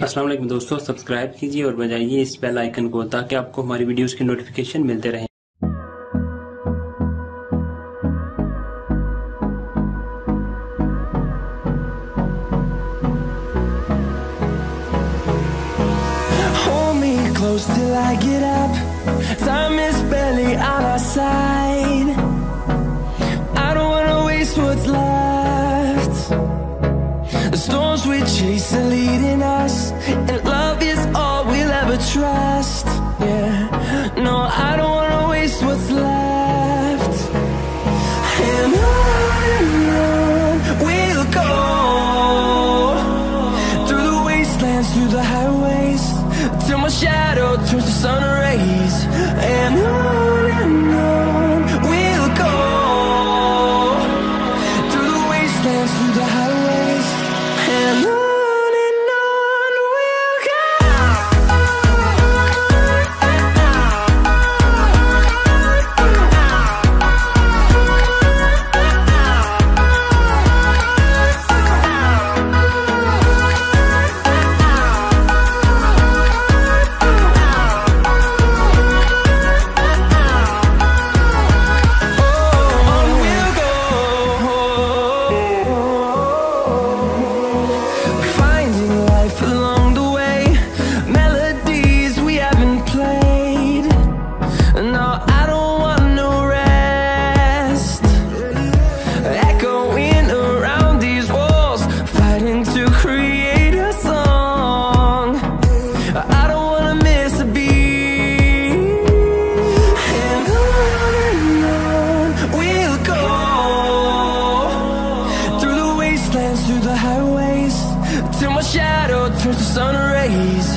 अस्सलाम वालेकुम दोस्तों, सब्सक्राइब कीजिए और बजाइए इस बेल आइकन को ताकि आपको हमारी वीडियोस की नोटिफिकेशन मिलते रहे। Hold me close till I get up. Time is barely on our side. I don't wanna waste what's left. The storms we chase are leading us, and love is all we'll ever trust. Yeah, no, I don't wanna waste what's left. And on we'll go, through the wastelands, through the highways, till my shadow turns to sun rays. And on we'll go, through the wastelands, through the highways, and on we'll go. Through the highways, till my shadow turns to sun rays.